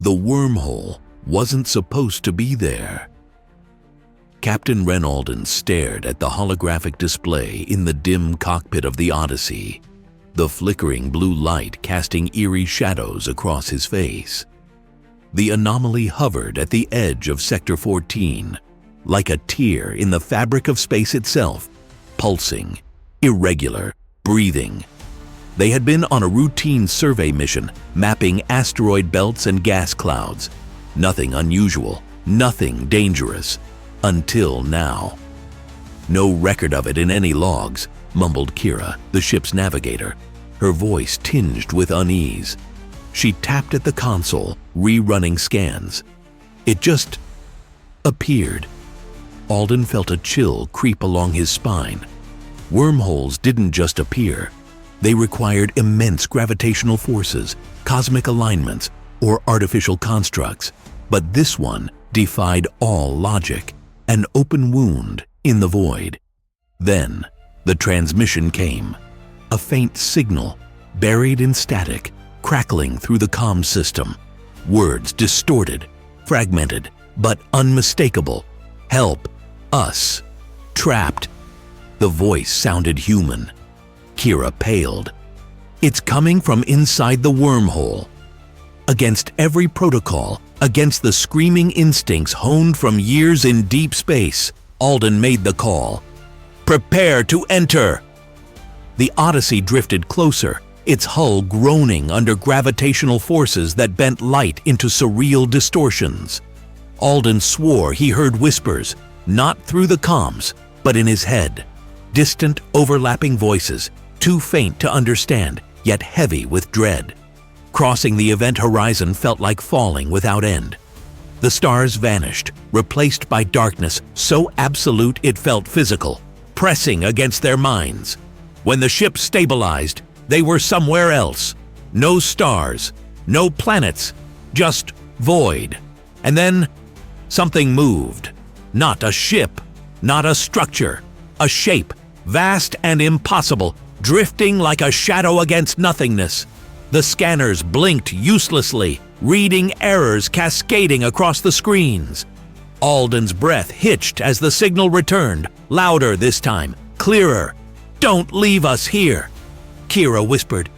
The wormhole wasn't supposed to be there. Captain Ren Alden stared at the holographic display in the dim cockpit of the Odyssey, the flickering blue light casting eerie shadows across his face. The anomaly hovered at the edge of Sector 14, like a tear in the fabric of space itself, pulsing, irregular, breathing. They had been on a routine survey mission, mapping asteroid belts and gas clouds. Nothing unusual, nothing dangerous, until now. "No record of it in any logs," mumbled Kira, the ship's navigator, her voice tinged with unease. She tapped at the console, rerunning scans. It just appeared. Alden felt a chill creep along his spine. Wormholes didn't just appear. They required immense gravitational forces, cosmic alignments, or artificial constructs. But this one defied all logic, an open wound in the void. Then, the transmission came. A faint signal, buried in static, crackling through the comms system. Words distorted, fragmented, but unmistakable. "Help! Us! Trapped!" The voice sounded human. Kira paled. "It's coming from inside the wormhole." Against every protocol, against the screaming instincts honed from years in deep space, Alden made the call. "Prepare to enter!" The Odyssey drifted closer, its hull groaning under gravitational forces that bent light into surreal distortions. Alden swore he heard whispers, not through the comms, but in his head. Distant, overlapping voices, too faint to understand, yet heavy with dread. Crossing the event horizon felt like falling without end. The stars vanished, replaced by darkness so absolute it felt physical, pressing against their minds. When the ship stabilized, they were somewhere else. No stars, no planets, just void. And then, something moved. Not a ship, not a structure, a shape, vast and impossible, drifting like a shadow against nothingness. The scanners blinked uselessly, reading errors cascading across the screens. Alden's breath hitched as the signal returned, louder this time, clearer. "Don't leave us here!" Kira whispered.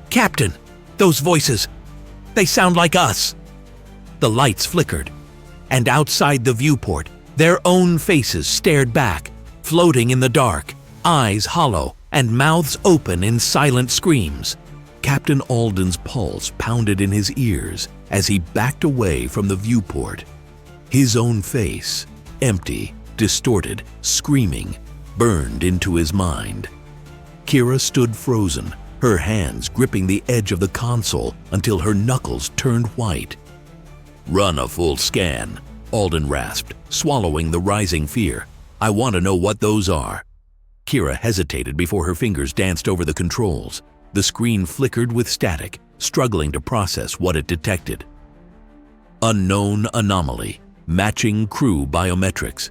"Captain, those voices, they sound like us." The lights flickered, and outside the viewport, their own faces stared back, floating in the dark, eyes hollow and mouths open in silent screams. Captain Alden's pulse pounded in his ears as he backed away from the viewport. His own face, empty, distorted, screaming, burned into his mind. Kira stood frozen, her hands gripping the edge of the console until her knuckles turned white. "Run a full scan," Alden rasped, swallowing the rising fear. "I want to know what those are." Kira hesitated before her fingers danced over the controls. The screen flickered with static, struggling to process what it detected. Unknown anomaly, matching crew biometrics.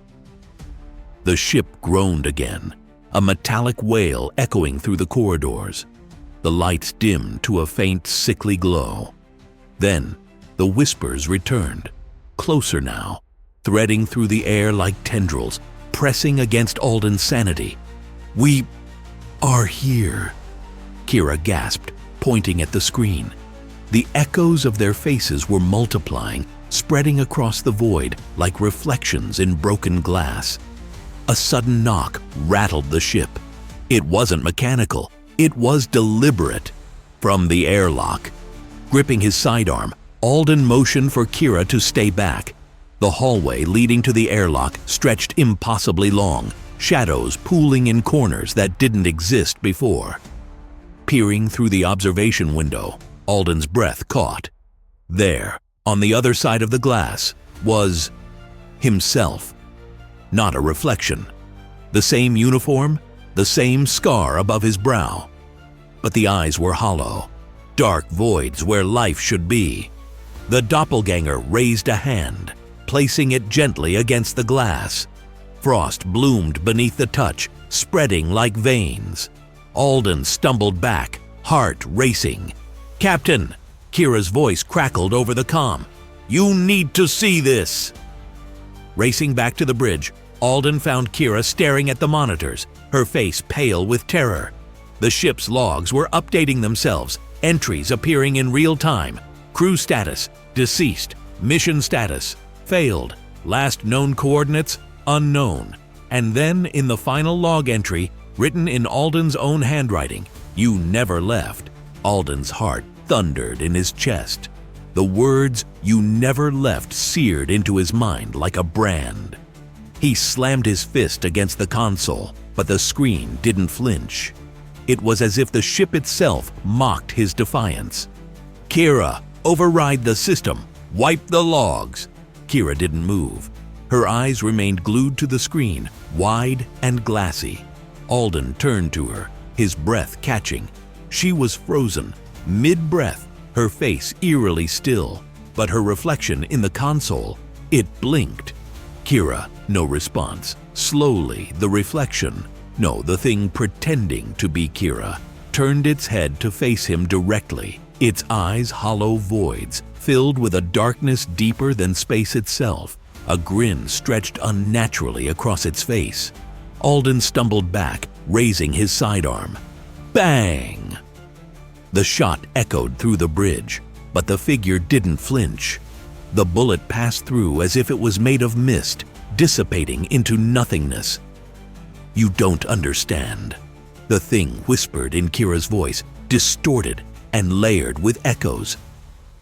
The ship groaned again, a metallic wail echoing through the corridors. The lights dimmed to a faint, sickly glow. Then, the whispers returned, closer now, threading through the air like tendrils, pressing against Alden's sanity. "We are here," Kira gasped, pointing at the screen. The echoes of their faces were multiplying, spreading across the void like reflections in broken glass. A sudden knock rattled the ship. It wasn't mechanical, it was deliberate. From the airlock. Gripping his sidearm, Alden motioned for Kira to stay back. The hallway leading to the airlock stretched impossibly long, shadows pooling in corners that didn't exist before. Peering through the observation window, Alden's breath caught. There, on the other side of the glass, was himself. Not a reflection. The same uniform, the same scar above his brow. But the eyes were hollow, dark voids where life should be. The doppelganger raised a hand, placing it gently against the glass. Frost bloomed beneath the touch, spreading like veins. Alden stumbled back, heart racing. "Captain!" Kira's voice crackled over the comm. You need to see this!" Racing back to the bridge, Alden found Kira staring at the monitors, her face pale with terror. The ship's logs were updating themselves, entries appearing in real time. Crew status, deceased. Mission status, failed. Last known coordinates, unknown. And then in the final log entry, written in Alden's own handwriting, "You never left." Alden's heart thundered in his chest. The words, "You never left," seared into his mind like a brand. He slammed his fist against the console, but the screen didn't flinch. It was as if the ship itself mocked his defiance. "Kira, override the system. Wipe the logs." Kira didn't move. Her eyes remained glued to the screen, wide and glassy. Alden turned to her, his breath catching. She was frozen, mid-breath, her face eerily still, but her reflection in the console, it blinked. Kira, no response. Slowly, the reflection, no, the thing pretending to be Kira, turned its head to face him directly, its eyes hollow voids, filled with a darkness deeper than space itself. A grin stretched unnaturally across its face. Alden stumbled back, raising his sidearm. Bang! The shot echoed through the bridge, but the figure didn't flinch. The bullet passed through as if it was made of mist, dissipating into nothingness. "You don't understand," the thing whispered in Kira's voice, distorted and layered with echoes.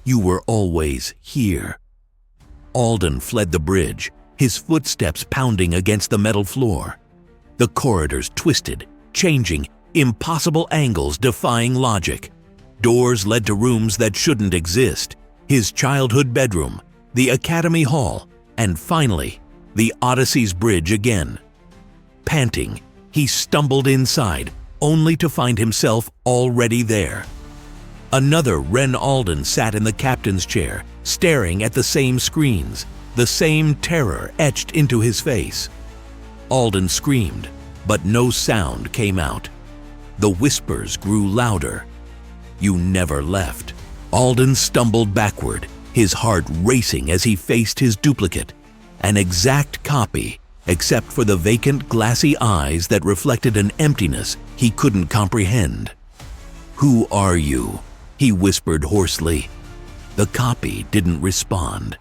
"You were always here." Alden fled the bridge, his footsteps pounding against the metal floor. The corridors twisted, changing, impossible angles defying logic. Doors led to rooms that shouldn't exist. His childhood bedroom, the academy hall, and finally, the Odyssey's bridge again. Panting, he stumbled inside, only to find himself already there. Another Ren Alden sat in the captain's chair, staring at the same screens, the same terror etched into his face. Alden screamed, but no sound came out. The whispers grew louder. "You never left." Alden stumbled backward, his heart racing as he faced his duplicate. An exact copy, except for the vacant, glassy eyes that reflected an emptiness he couldn't comprehend. "Who are you?" he whispered hoarsely. The copy didn't respond.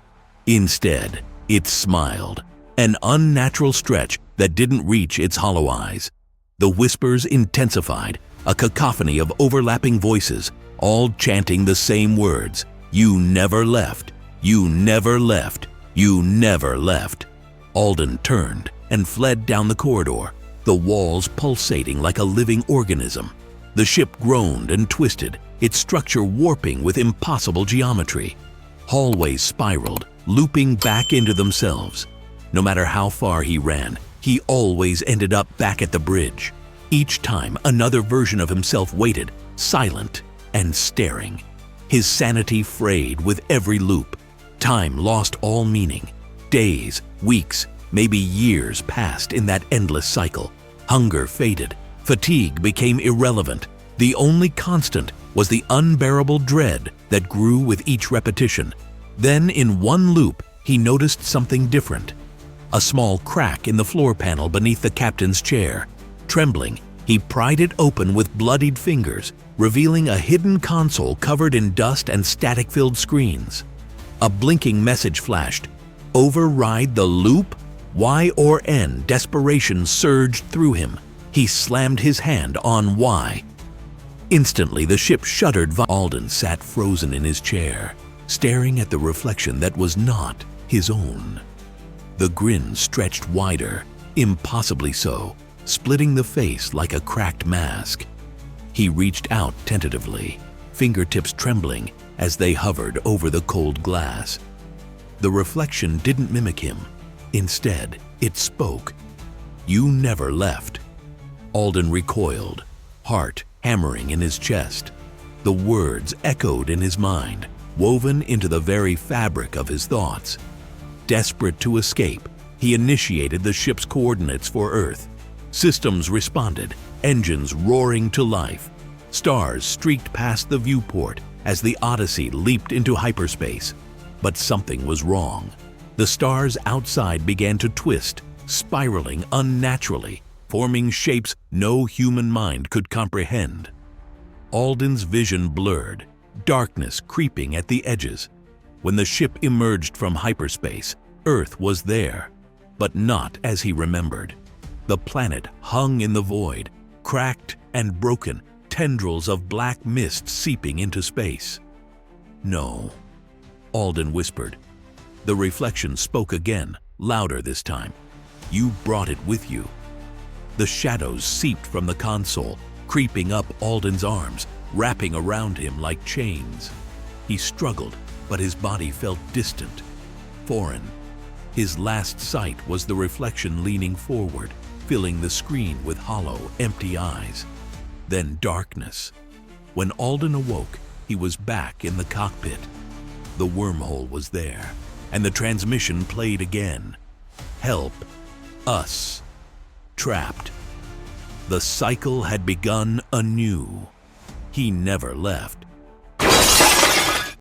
Instead, it smiled, an unnatural stretch that didn't reach its hollow eyes. The whispers intensified, a cacophony of overlapping voices, all chanting the same words. "You never left. You never left. You never left." Alden turned and fled down the corridor, the walls pulsating like a living organism. The ship groaned and twisted, its structure warping with impossible geometry. Hallways spiraled, looping back into themselves. No matter how far he ran, he always ended up back at the bridge. Each time, another version of himself waited, silent and staring. His sanity frayed with every loop. Time lost all meaning. Days, weeks, maybe years passed in that endless cycle. Hunger faded. Fatigue became irrelevant. The only constant was the unbearable dread that grew with each repetition. Then, in one loop, he noticed something different. A small crack in the floor panel beneath the captain's chair. Trembling, he pried it open with bloodied fingers, revealing a hidden console covered in dust and static-filled screens. A blinking message flashed. "Override the loop?" Y or N desperation surged through him. He slammed his hand on Y. Instantly, the ship shuddered. Alden sat frozen in his chair, staring at the reflection that was not his own. The grin stretched wider, impossibly so, splitting the face like a cracked mask. He reached out tentatively, fingertips trembling as they hovered over the cold glass. The reflection didn't mimic him. Instead, it spoke. "You never left." Alden recoiled, heart hammering in his chest. The words echoed in his mind, woven into the very fabric of his thoughts. Desperate to escape, he initiated the ship's coordinates for Earth. Systems responded, engines roaring to life. Stars streaked past the viewport as the Odyssey leaped into hyperspace. But something was wrong. The stars outside began to twist, spiraling unnaturally, forming shapes no human mind could comprehend. Alden's vision blurred, darkness creeping at the edges. When the ship emerged from hyperspace, Earth was there, but not as he remembered. The planet hung in the void, cracked and broken, tendrils of black mist seeping into space. "No," Alden whispered. The reflection spoke again, louder this time. "You brought it with you." The shadows seeped from the console, creeping up Alden's arms, wrapping around him like chains. He struggled, but his body felt distant, foreign. His last sight was the reflection leaning forward, filling the screen with hollow, empty eyes. Then darkness. When Alden awoke, he was back in the cockpit. The wormhole was there, and the transmission played again. "Help. Us. Trapped." The cycle had begun anew. He never left.